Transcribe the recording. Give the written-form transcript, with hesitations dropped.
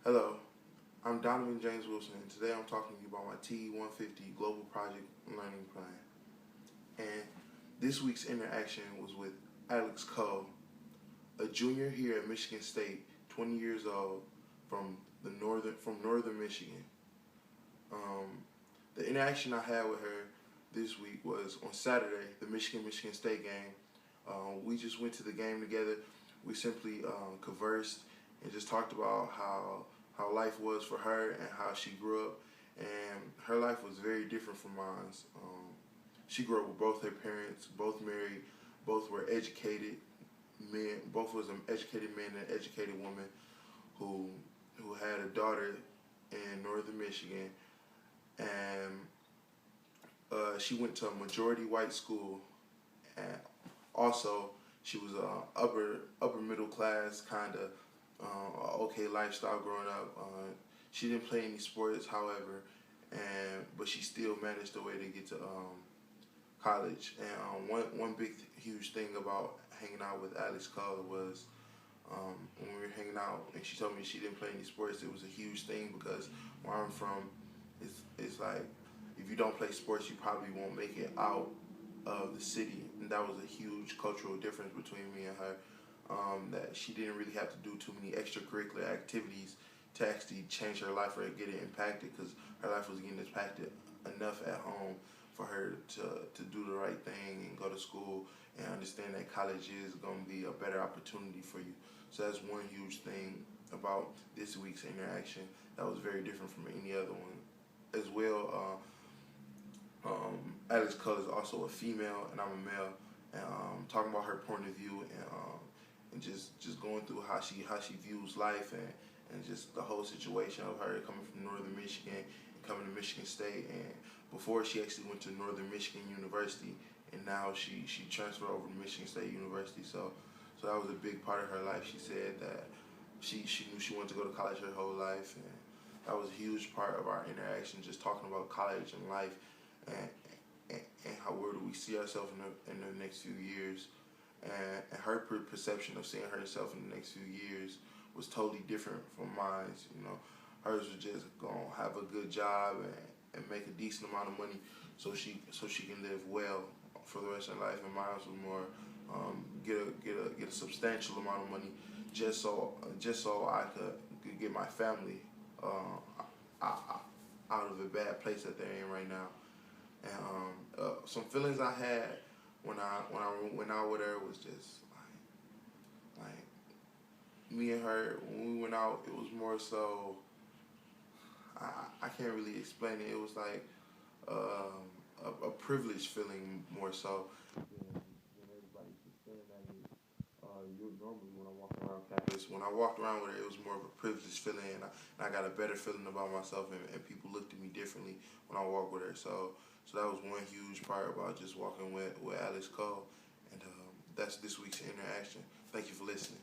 Hello, I'm Donovan James Wilson, and today I'm talking to you about my TE 150 Global Project Learning Plan. And this week's interaction was with Alex Cole, a junior here at Michigan State, 20 years old, from northern Michigan. The interaction I had with her this week was on Saturday, the Michigan State game. We just went to the game together. We simply conversed and just talked about how life was for her and how she grew up. And her life was very different from mine. She grew up with both her parents, both married, both were educated men. Both was an educated man and an educated woman who had a daughter in northern Michigan, and she went to a majority white school, and also she was a upper middle class kind of okay lifestyle growing up. She didn't play any sports, however, but she still managed a way to get to college. And one big huge thing about hanging out with Alex Cole was when we were hanging out, and she told me she didn't play any sports. It was a huge thing because where I'm from, it's like if you don't play sports, you probably won't make it out of the city, and that was a huge cultural difference between me and her. That she didn't really have to do too many extracurricular activities to actually change her life or get it impacted, because her life was getting impacted enough at home for her to do the right thing and go to school and understand that college is going to be a better opportunity for you. So that's one huge thing about this week's interaction that was very different from any other one. As well, Alex Cole is also a female and I'm a male, and talking about her point of view and just going through how she views life and just the whole situation of her coming from northern Michigan and coming to Michigan State, and before she actually went to Northern Michigan University, and now she transferred over to Michigan State University. So that was a big part of her life. She said that she knew she wanted to go to college her whole life, and that was a huge part of our interaction, just talking about college and life, and and how where do we see ourselves in the next few years, and her perception of seeing herself in the next few years was totally different from mine. You know, hers was just gonna have a good job and make a decent amount of money so she can live well for the rest of her life, and mine was more get a substantial amount of money just so I could get my family out of a bad place that they're in right now. And some feelings I had when I went out with her was just like me and her, when we went out, it was more so I can't really explain it. It was like a privileged feeling more so than everybody keeps saying that it is. You normally when I walk around campus, when I walked around with her, it was more of a privileged feeling, and I got a better feeling about myself, and people looked at me differently when I walked with her. So that was one huge part about just walking with Alex Cole, and that's this week's interaction. Thank you for listening.